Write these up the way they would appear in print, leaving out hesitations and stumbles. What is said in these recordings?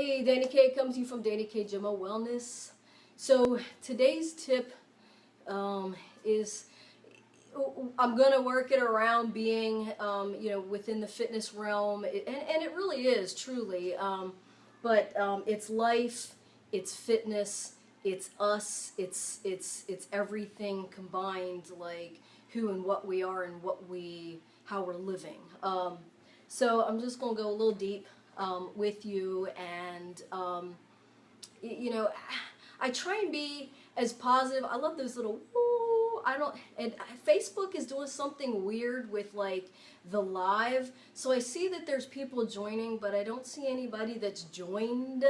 Hey, Danny K comes to you from Danny K Jimmo Wellness. So today's tip is I'm gonna work it around being within the fitness realm, and it really is truly. But it's life, it's fitness, it's us, it's everything combined, like who and what we are and how we're living. So I'm just gonna go a little deep with you, and I try and be as positive. I love those little woo. And Facebook is doing something weird with like the live. So I see that there's people joining, but I don't see anybody that's joined.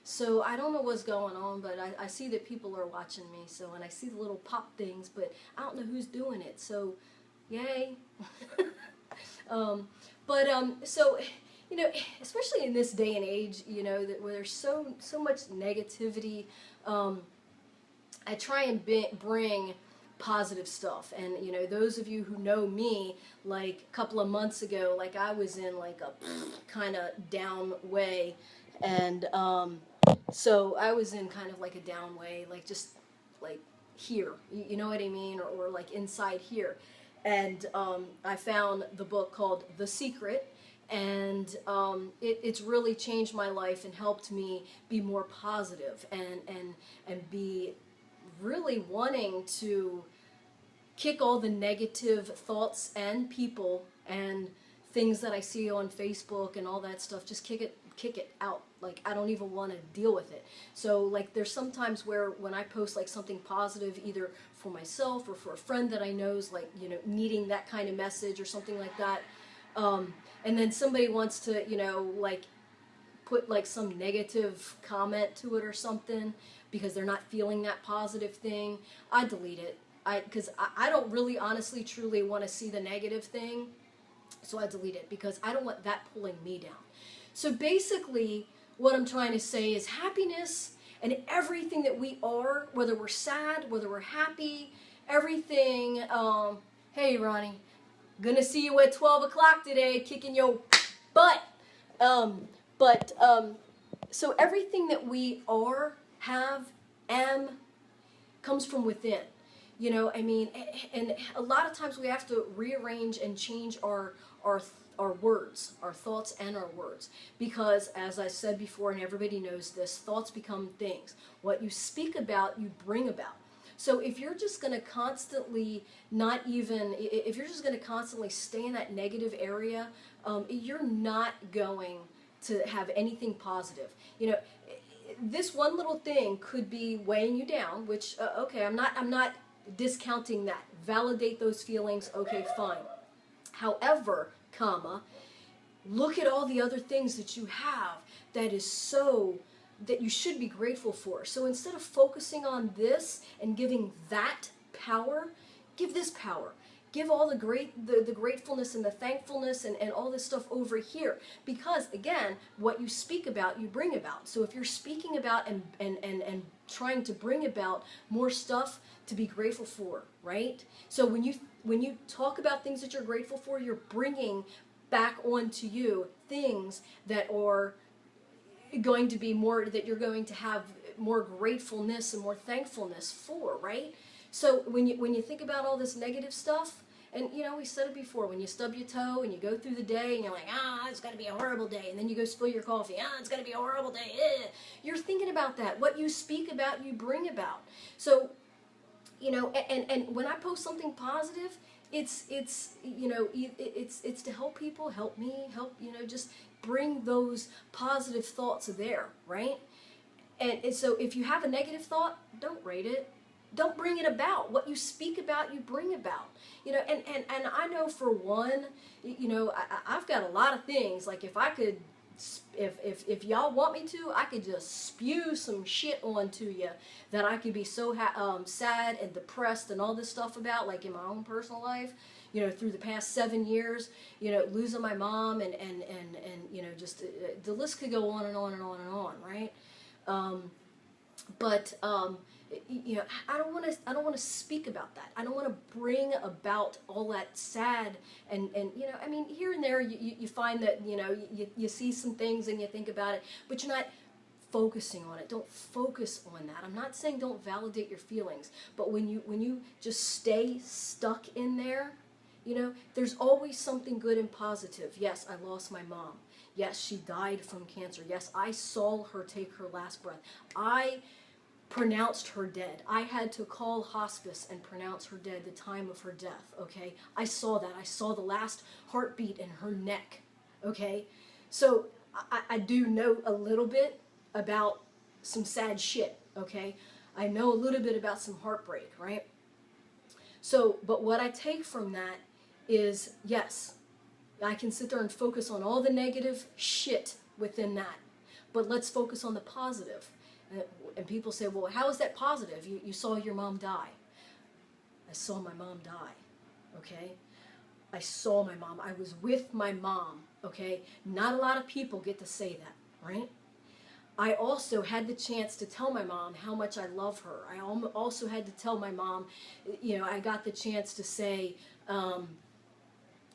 So I don't know what's going on, but I see that people are watching me. So, and I see the little pop things, but I don't know who's doing it. So, yay. So, especially in this day and age, where there's so much negativity, I try and bring positive stuff. And, those of you who know me, like a couple of months ago, like I was in like a kind of down way. And so I was in kind of like a down way, like just like here, you know what I mean? Or like inside here. And I found the book called The Secret. And it's really changed my life and helped me be more positive and be really wanting to kick all the negative thoughts and people and things that I see on Facebook and all that stuff. Just kick it out. Like, I don't even want to deal with it. So like there's sometimes where when I post like something positive, either for myself or for a friend that I know is like, needing that kind of message or something like that, and then somebody wants to, like put like some negative comment to it or something because they're not feeling that positive thing, I delete it. Because I don't really honestly truly want to see the negative thing, so I delete it because I don't want that pulling me down. So basically what I'm trying to say is happiness and everything that we are, whether we're sad, whether we're happy, everything. Hey Ronnie, gonna see you at 12 o'clock today, kicking your butt. So everything that we are, have, am, comes from within. And a lot of times we have to rearrange and change our words, our thoughts and our words. Because as I said before, and everybody knows this, thoughts become things. What you speak about, you bring about. So if you're just going to constantly if you're just going to constantly stay in that negative area, you're not going to have anything positive. This one little thing could be weighing you down, which, okay, I'm not discounting that. Validate those feelings, okay, fine. However, look at all the other things that you have that you should be grateful for. So instead of focusing on this and giving that power, give this power. Give all the gratefulness and the thankfulness and all this stuff over here. Because again, what you speak about, you bring about. So if you're speaking about and trying to bring about more stuff to be grateful for, right? So when you talk about things that you're grateful for, you're bringing back onto you things that are going to be more, that you're going to have more gratefulness and more thankfulness for, right? So when you think about all this negative stuff, and we said it before, when you stub your toe and you go through the day and you're like, it's going to be a horrible day, and then you go spill your coffee, it's going to be a horrible day, you're thinking about that. What you speak about, you bring about. So, and when I post something positive, it's to help people, help me, just bring those positive thoughts there, right? And so if you have a negative thought, don't rate it. Don't bring it about. What you speak about, you bring about. And I know for one, I've got a lot of things. Like if I could, if y'all want me to, I could just spew some shit onto you that I could be so sad and depressed and all this stuff about, like in my own personal life. Through the past 7 years, losing my mom and just the list could go on and on and on and on, right? I don't want to speak about that. I don't want to bring about all that sad and here and there you find that you see some things and you think about it, but you're not focusing on it. Don't focus on that. I'm not saying don't validate your feelings, but when you just stay stuck in there, you know, there's always something good and positive. Yes, I lost my mom. Yes, she died from cancer. Yes, I saw her take her last breath. I pronounced her dead. I had to call hospice and pronounce her dead the time of her death, okay? I saw that. I saw the last heartbeat in her neck, okay? So I do know a little bit about some sad shit, okay? I know a little bit about some heartbreak, right? So, but what I take from that is, yes, I can sit there and focus on all the negative shit within that, but let's focus on the positive. And people say, well, how is that positive? You saw your mom die. I saw my mom die, okay? I saw my mom. I was with my mom, okay? Not a lot of people get to say that, right? I also had the chance to tell my mom how much I love her. I also had to tell my mom, you know, I got the chance to say,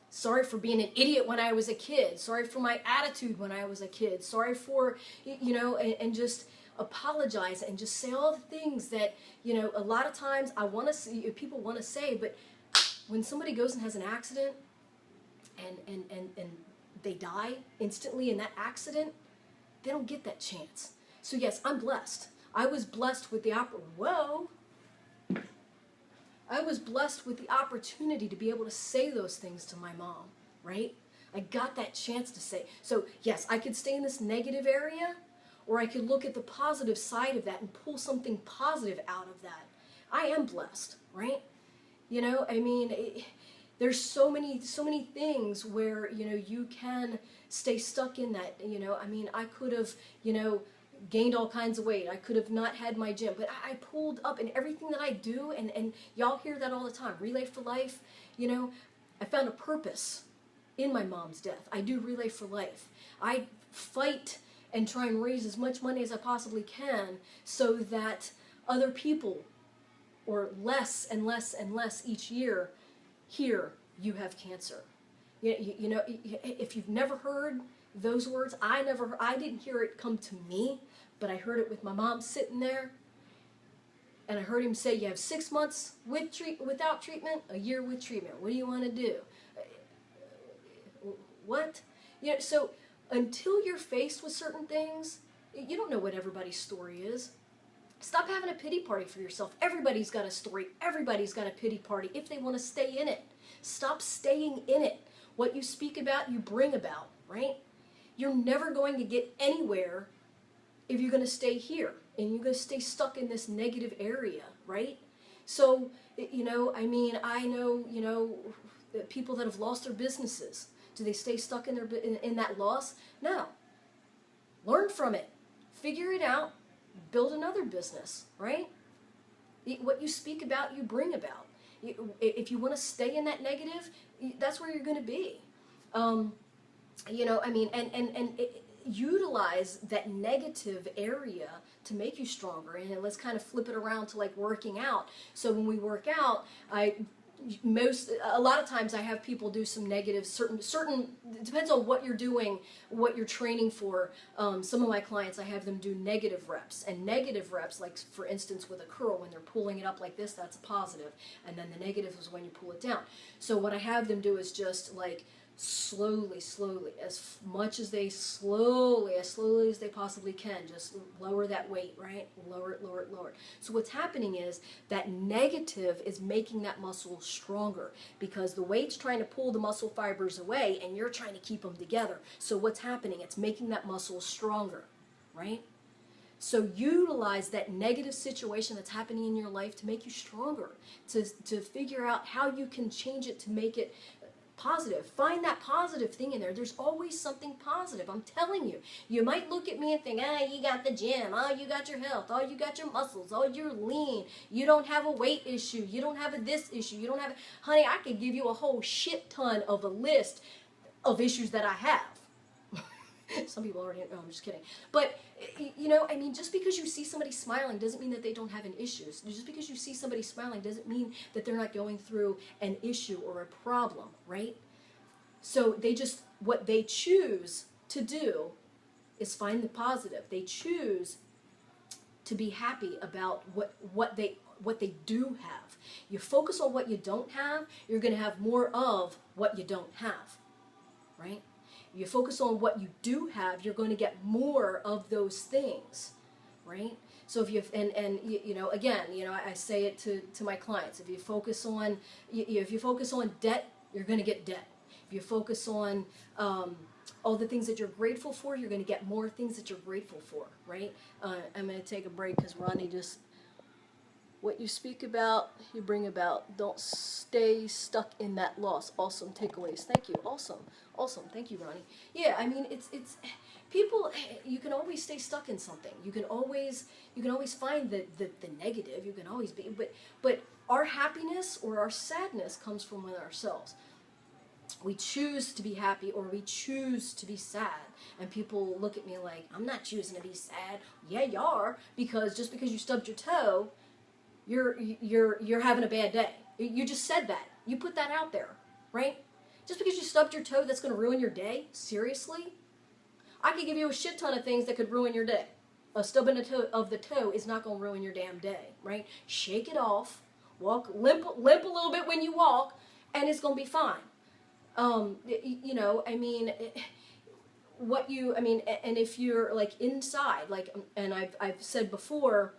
sorry for being an idiot when I was a kid. Sorry for my attitude when I was a kid. Sorry for, you know, and just apologize and just say all the things that, you know, a lot of times I want to see, people want to say, but when somebody goes and has an accident and they die instantly in that accident, they don't get that chance. So yes, I'm blessed. I was blessed with the I was blessed with the opportunity to be able to say those things to my mom, right? I got that chance to say. So yes, I could stay in this negative area, or I could look at the positive side of that and pull something positive out of that. I am blessed, right? You know, I mean, there's so many things where, you know, you can stay stuck in that. You know, I mean, I could have, you know, gained all kinds of weight. I could have not had my gym, but I pulled up in everything that I do, and y'all hear that all the time. Relay for Life, you know, I found a purpose in my mom's death. I do Relay for Life. I fight and try and raise as much money as I possibly can so that other people, or less and less and less each year, hear you have cancer. You know, if you've never heard those words, I didn't hear it come to me, but I heard it with my mom sitting there, and I heard him say, you have 6 months without treatment, a year with treatment. What do you want to do? What? You know, so until you're faced with certain things, you don't know what everybody's story is. Stop having a pity party for yourself. Everybody's got a story. Everybody's got a pity party if they want to stay in it. Stop staying in it. What you speak about, you bring about, right? You're never going to get anywhere if you're going to stay here and you're going to stay stuck in this negative area, right? So, you know, I mean, I know, you know, people that have lost their businesses. Do they stay stuck in in that loss? No. Learn from it. Figure it out. Build another business, right? What you speak about, you bring about. If you want to stay in that negative, that's where you're going to be. You know, I mean, and utilize that negative area to make you stronger. And let's kind of flip it around to like working out. So when we work out, a lot of times I have people do some negative, certain, it depends on what you're doing, what you're training for. Some of my clients, I have them do negative reps, and negative reps, like for instance with a curl, when they're pulling it up like this, that's a positive, and then the negative is when you pull it down. So what I have them do is just like slowly, as slowly as they possibly can, just lower that weight, right? Lower it. So what's happening is that negative is making that muscle stronger because the weight's trying to pull the muscle fibers away and you're trying to keep them together. So what's happening? It's making that muscle stronger, right? So utilize that negative situation that's happening in your life to make you stronger, to figure out how you can change it to make it positive. Find that positive thing in there. There's always something positive. I'm telling you. You might look at me and think, you got the gym. Oh, you got your health. Oh, you got your muscles. Oh, you're lean. You don't have a weight issue. You don't have a this issue. You don't have honey, I could give you a whole shit ton of a list of issues that I have. Some people already know, I'm just kidding. But, you know, I mean, just because you see somebody smiling doesn't mean that they don't have an issue. Just because you see somebody smiling doesn't mean that they're not going through an issue or a problem, right? So what they choose to do is find the positive. They choose to be happy about what they do have. You focus on what you don't have, you're going to have more of what you don't have, right? You focus on what you do have, you're going to get more of those things, right? So if you again, I say it to my clients. If you focus on debt, you're going to get debt. If you focus on all the things that you're grateful for, you're going to get more things that you're grateful for, right? I'm going to take a break because Ronnie just, what you speak about, you bring about. Don't stay stuck in that loss. Awesome takeaways. Thank you. Awesome. Thank you, Ronnie. Yeah, I mean, it's people. You can always stay stuck in something. You can always find the negative. You can always be, but our happiness or our sadness comes from within ourselves. We choose to be happy or we choose to be sad. And people look at me like, I'm not choosing to be sad. Yeah, you are, because just because you stubbed your toe, you're having a bad day. You just said that. You put that out there, right? Just because you stubbed your toe, that's going to ruin your day? Seriously? I could give you a shit ton of things that could ruin your day. A stubbing of the toe is not going to ruin your damn day, right? Shake it off. Limp a little bit when you walk, and it's going to be fine. And if you're like inside, like, and I've said before,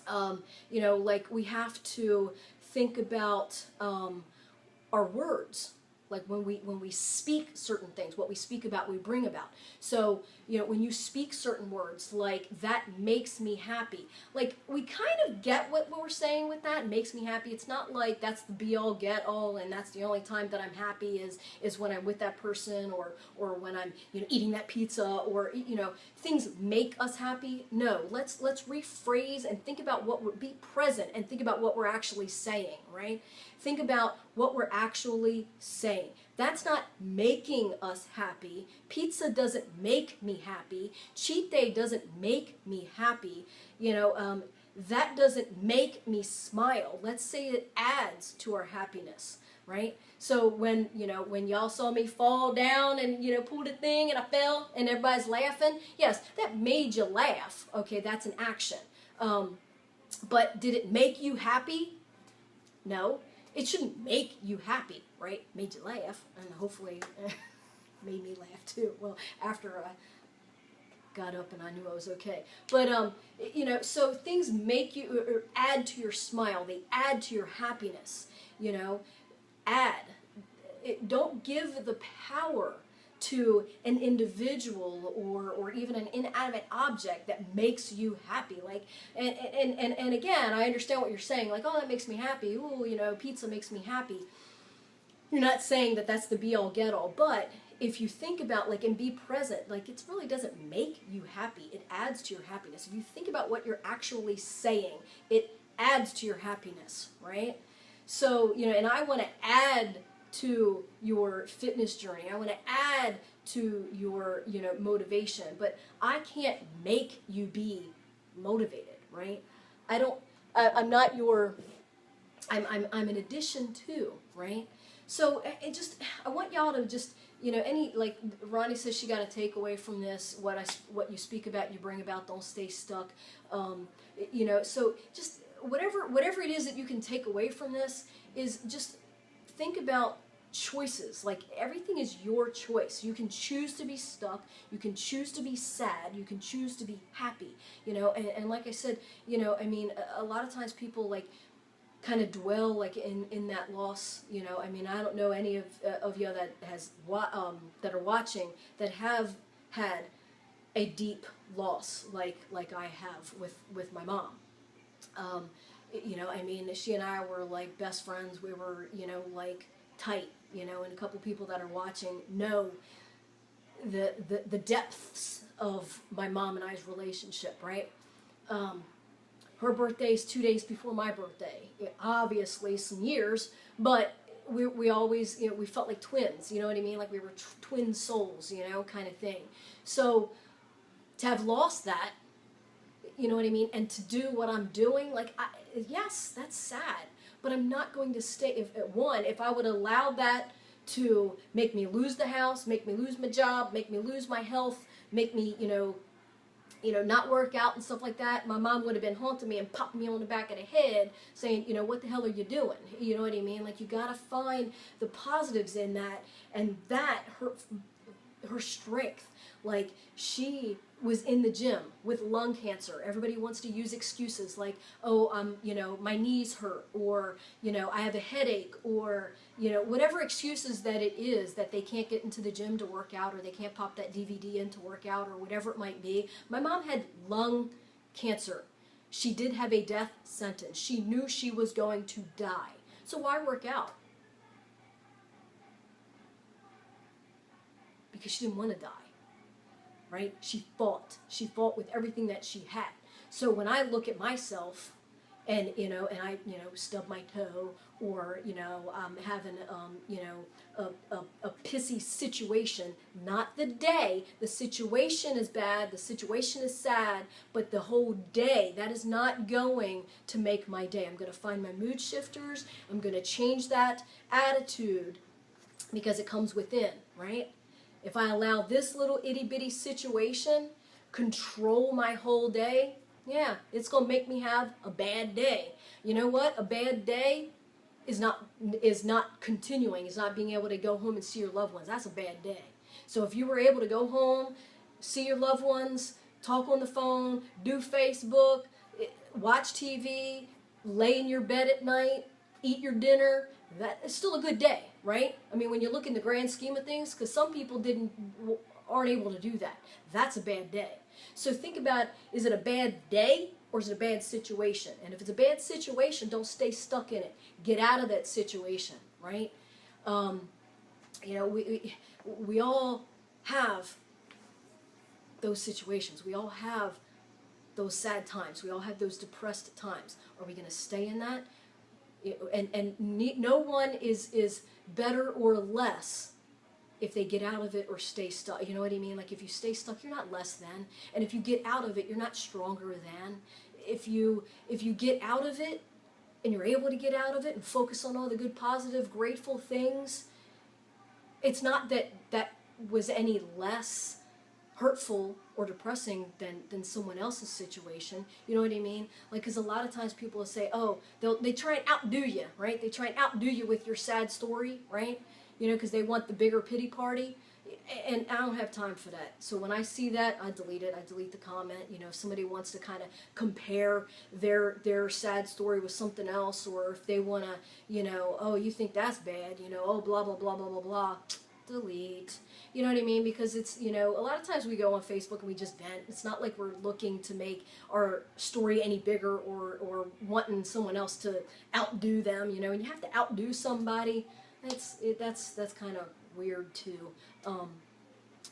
like we have to think about our words. Like when we speak certain things, what we speak about, we bring about. So, when you speak certain words, like, that makes me happy. Like, we kind of get what we're saying with that, makes me happy. It's not like that's the be-all, get-all, and that's the only time that I'm happy is when I'm with that person or when I'm, eating that pizza or, things make us happy. No, let's rephrase and think about what would be present and think about what we're actually saying, right? Think about what we're actually saying. That's not making us happy. Pizza doesn't make me happy. Cheat day doesn't make me happy. That doesn't make me smile. Let's say it adds to our happiness, right? So when y'all saw me fall down and, pulled a thing and I fell and everybody's laughing, yes, that made you laugh. Okay, that's an action. But did it make you happy? No. It shouldn't make you happy, right? Made you laugh, and hopefully made me laugh too. Well, after I got up and I knew I was okay. But, so things make you, or add to your smile. They add to your happiness, Don't give the power to an individual or even an inanimate object that makes you happy. Like, and again, I understand what you're saying. Like, oh, that makes me happy. Ooh, pizza makes me happy. You're not saying that that's the be-all, get-all. But if you think about, like, and be present, like, it really doesn't make you happy. It adds to your happiness. If you think about what you're actually saying, it adds to your happiness, right? So, and I want to add to your fitness journey. I want to add to your, motivation, but I can't make you be motivated, right? I'm not your, I'm an addition to, right? So I want y'all to just, like Ronnie says, she got a takeaway from this. What you speak about, you bring about. Don't stay stuck. So just whatever it is that you can take away from this is just think about choices. Like, everything is your choice. You can choose to be stuck. You can choose to be sad. You can choose to be happy. And like I said, a lot of times people like kind of dwell like in that loss. I don't know any of you that are watching that have had a deep loss like I have with my mom. She and I were like best friends. We were, like tight, and a couple people that are watching know the depths of my mom and I's relationship, right? Her birthday is 2 days before my birthday. Obviously some years, but we always, we felt like twins, you know what I mean? Like we were twin souls, kind of thing. So to have lost that, you know what I mean? And to do what I'm doing, yes, that's sad. But I'm not going to stay, if I would allow that to make me lose the house, make me lose my job, make me lose my health, make me, not work out and stuff like that, my mom would have been haunting me and popping me on the back of the head saying, what the hell are you doing? You know what I mean? Like, you got to find the positives in that, and that, her strength. Like, she was in the gym with lung cancer. Everybody wants to use excuses like, oh, my knees hurt, or, I have a headache, or, whatever excuses that it is that they can't get into the gym to work out, or they can't pop that DVD in to work out, or whatever it might be. My mom had lung cancer. She did have a death sentence. She knew she was going to die. So why work out? Because she didn't want to die. Right? She fought. She fought with everything that she had. So when I look at myself, and I stub my toe, or having a pissy situation, not the day. The situation is bad. The situation is sad. But the whole day, that is not going to make my day. I'm going to find my mood shifters. I'm going to change that attitude, because it comes within, right? If I allow this little itty-bitty situation control my whole day, yeah, it's going to make me have a bad day. You know what? A bad day is not continuing, is not being able to go home and see your loved ones. That's a bad day. So if you were able to go home, see your loved ones, talk on the phone, do Facebook, watch TV, lay in your bed at night, eat your dinner, that is still a good day, right? I mean, when you look in the grand scheme of things, because some people aren't able to do that. That's a bad day. So think about, is it a bad day or is it a bad situation? And if it's a bad situation, don't stay stuck in it. Get out of that situation, right? We all have those situations. We all have those sad times. We all have those depressed times. Are we going to stay in that? No one is better or less if they get out of it or stay stuck. You know what I mean? Like, if you stay stuck, you're not less than. And if you get out of it, you're not stronger than. If you get out of it and you're able to get out of it and focus on all the good, positive, grateful things, it's not that was any less hurtful or depressing than someone else's situation. You know what I mean? Like, because a lot of times people will say, oh, they try and outdo you, right? They try and outdo you with your sad story, right? Because they want the bigger pity party. And I don't have time for that. So when I see that, I delete it. I delete the comment. If somebody wants to kind of compare their sad story with something else, or if they want to, oh, you think that's bad, oh, blah, blah, blah, blah, blah, blah, delete. You know what I mean? Because it's, a lot of times we go on Facebook and we just vent. It's not like we're looking to make our story any bigger, or wanting someone else to outdo them, and you have to outdo somebody. That's kind of weird too.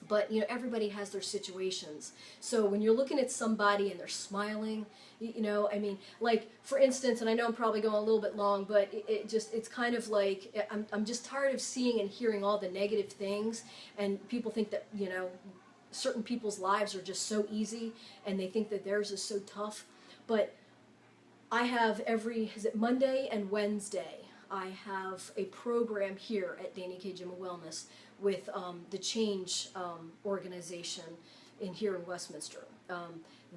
But everybody has their situations. So when you're looking at somebody and they're smiling, I mean, like, for instance, and I know I'm probably going a little bit long, but it's kind of like, I'm just tired of seeing and hearing all the negative things, and people think that, certain people's lives are just so easy, and they think that theirs is so tough. But I have is it Monday and Wednesday, I have a program here at Dani K Gym and Wellness with the Change organization here in Westminster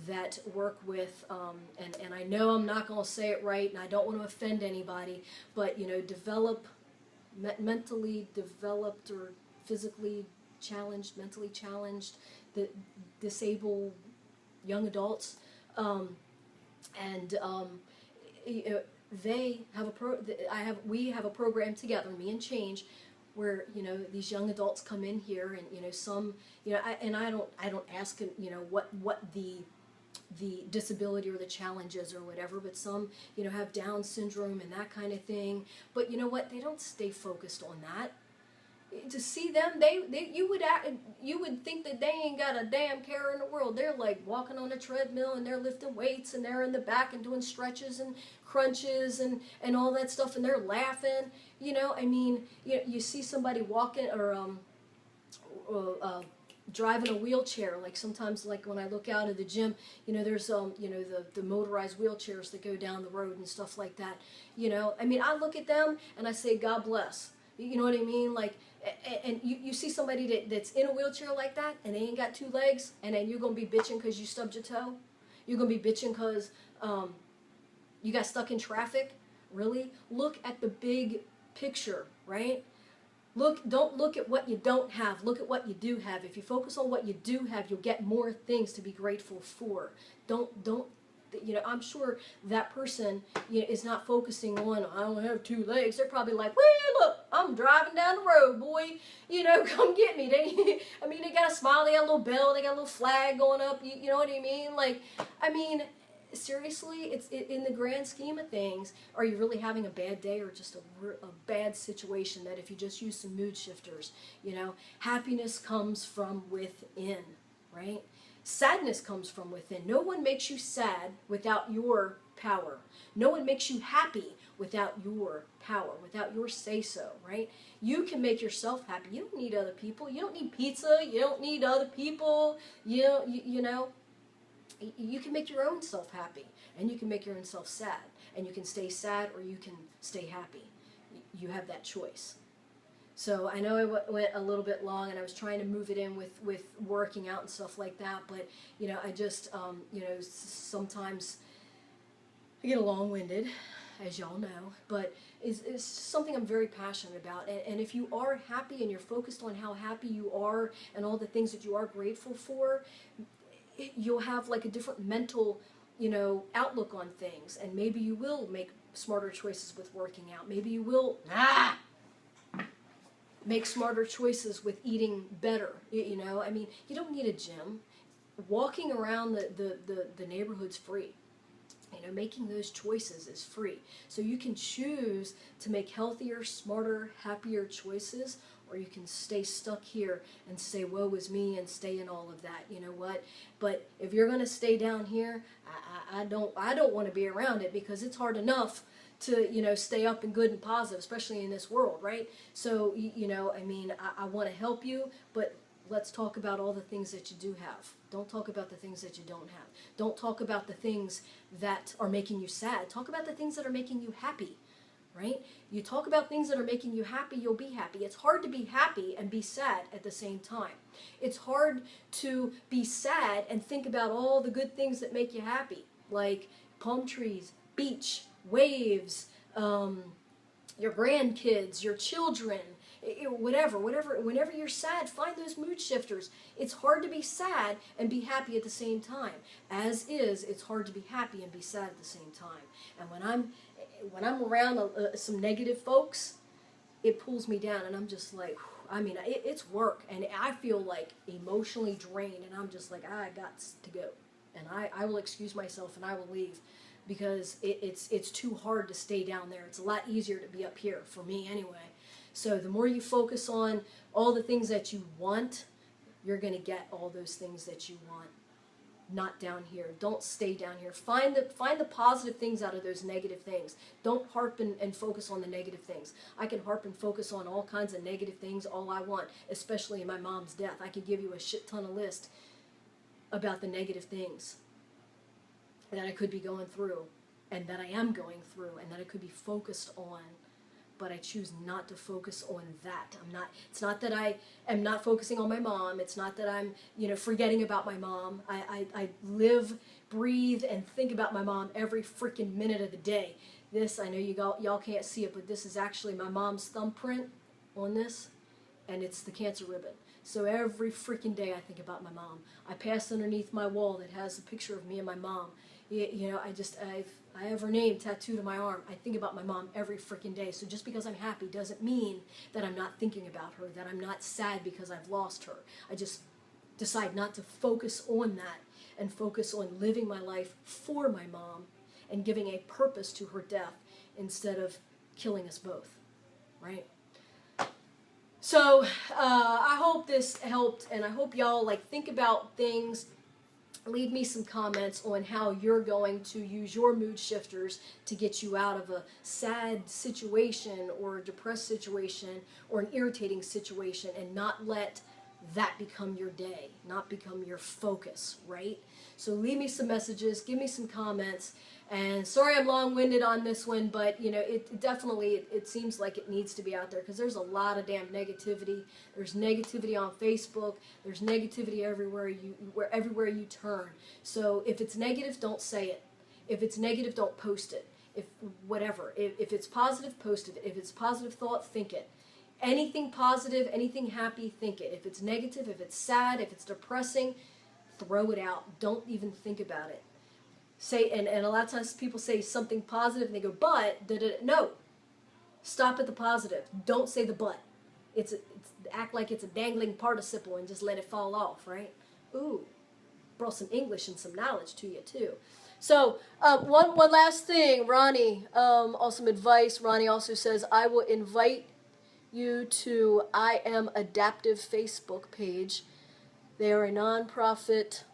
that work with, and I know I'm not going to say it right, and I don't want to offend anybody, but mentally developed or physically challenged, mentally challenged, the disabled young adults, they have we have a program together, me and Change, where these young adults come in here, and some I don't ask them what the disability or the challenge is or whatever, but some have Down syndrome and that kind of thing. But you know what? They don't stay focused on that. To see them, you would think that they ain't got a damn care in the world. They're like walking on a treadmill, and they're lifting weights, and they're in the back and doing stretches and crunches and all that stuff, and they're laughing. I mean, you see somebody walking or driving a wheelchair. Like, sometimes, like when I look out of the gym, there's the motorized wheelchairs that go down the road and stuff like that. I mean, I look at them and I say, God bless. You know what I mean? Like, and you see somebody that's in a wheelchair like that, and they ain't got 2 legs, and then you're going to be bitching because you stubbed your toe? You're going to be bitching because you got stuck in traffic? Really? Look at the big picture, right? Don't look at what you don't have. Look at what you do have. If you focus on what you do have, you'll get more things to be grateful for. Don't, I'm sure that person, is not focusing on, I don't have 2 legs. They're probably like, well, look, I'm driving down the road, boy. Come get me. They got a smile, they got a little bell, they got a little flag going up. You know what I mean? Like, seriously, it's in the grand scheme of things, are you really having a bad day or just a bad situation that if you just use some mood shifters, happiness comes from within, right? Sadness comes from within. No one makes you sad without your power. No one makes you happy without your power, without your say-so, right? You can make yourself happy. You don't need other people. You don't need pizza. You don't need other people. You know. You can make your own self happy, and you can make your own self sad, and you can stay sad or you can stay happy. You have that choice. So I know I went a little bit long, and I was trying to move it in with working out and stuff like that, but I just sometimes I get long-winded, as y'all know, but it's something I'm very passionate about. And if you are happy and you're focused on how happy you are and all the things that you are grateful for, you'll have like a different mental, outlook on things, and maybe you will make smarter choices with working out. Maybe you will make smarter choices with eating better. You don't need a gym. Walking around the neighborhood's free. Making those choices is free. So you can choose to make healthier, smarter, happier choices, or you can stay stuck here and say, woe is me, and stay in all of that. You know what? But if you're going to stay down here, I don't want to be around it, because it's hard enough to, stay up and good and positive, especially in this world, right? So, I want to help you, but let's talk about all the things that you do have. Don't talk about the things that you don't have. Don't talk about the things that are making you sad. Talk about the things that are making you happy, right? You talk about things that are making you happy, you'll be happy. It's hard to be happy and be sad at the same time. It's hard to be sad and think about all the good things that make you happy, like palm trees, beach, waves, your grandkids, your children, whatever. Whenever you're sad, find those mood shifters. It's hard to be sad and be happy at the same time. As is, it's hard to be happy and be sad at the same time. And when I'm around some negative folks, it pulls me down, and I'm just like, it's work, and I feel like emotionally drained, and I'm just like, I got to go, and I will excuse myself and I will leave, because it's too hard to stay down there. It's a lot easier to be up here, for me anyway. So the more you focus on all the things that you want, you're going to get all those things that you want. Not down here. Don't stay down here. Find the positive things out of those negative things. Don't harp and focus on the negative things. I can harp and focus on all kinds of negative things all I want, especially in my mom's death. I could give you a shit ton of list about the negative things that I could be going through, and that I am going through, and that I could be focused on. But I choose not to focus on that. It's not that I am not focusing on my mom. It's not that I'm, forgetting about my mom. I live, breathe, and think about my mom every freaking minute of the day. This, I know y'all can't see it, but this is actually my mom's thumbprint on this, and it's the cancer ribbon. So every freaking day I think about my mom. I pass underneath my wall that has a picture of me and my mom. I have her name tattooed on my arm. I think about my mom every freaking day. So just because I'm happy doesn't mean that I'm not thinking about her, that I'm not sad because I've lost her. I just decide not to focus on that, and focus on living my life for my mom and giving a purpose to her death instead of killing us both, right? So I hope this helped, and I hope y'all think about things. Leave me some comments on how you're going to use your mood shifters to get you out of a sad situation or a depressed situation or an irritating situation, and not let that become your day, not become your focus, right? So leave me some messages, give me some comments, and sorry I'm long-winded on this one, but you know, it definitely, it seems like it needs to be out there, because there's a lot of damn negativity. There's negativity on Facebook, there's negativity everywhere you turn. So if it's negative, don't say it. If it's negative, don't post it. If it's positive, post it. If it's positive thought, think it. Anything positive, anything happy, think it. If it's negative, if it's sad, if it's depressing, throw it out. Don't even think about it. Say, and a lot of times people say something positive and they go, but, no. Stop at the positive. Don't say the but. It's act like it's a dangling participle and just let it fall off, right? Ooh, brought some English and some knowledge to you too. So one last thing, Ronnie, also advice. Ronnie also says, I will invite you to I Am Adaptive Facebook page. They are a nonprofit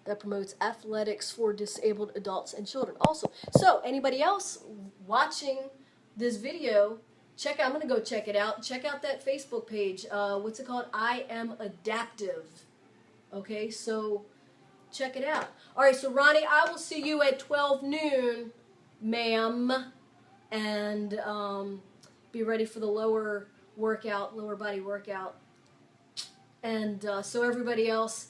that promotes athletics for disabled adults and children. Also, so anybody else watching this video, I'm going to go check it out. Check out that Facebook page. What's it called? I Am Adaptive. Okay, so check it out. All right, so Ronnie, I will see you at 12 noon, ma'am, and be ready for the lower body workout. And so everybody else,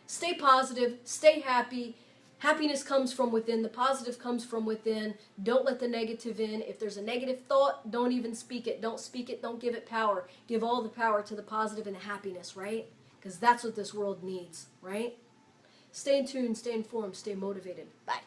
stay positive, stay happy. Happiness comes from within. The positive comes from within. Don't let the negative in. If there's a negative thought, don't even speak it. Don't speak it. Don't give it power. Give all the power to the positive and the happiness, right? Because that's what this world needs, right? Stay in tune, stay informed, stay motivated. Bye.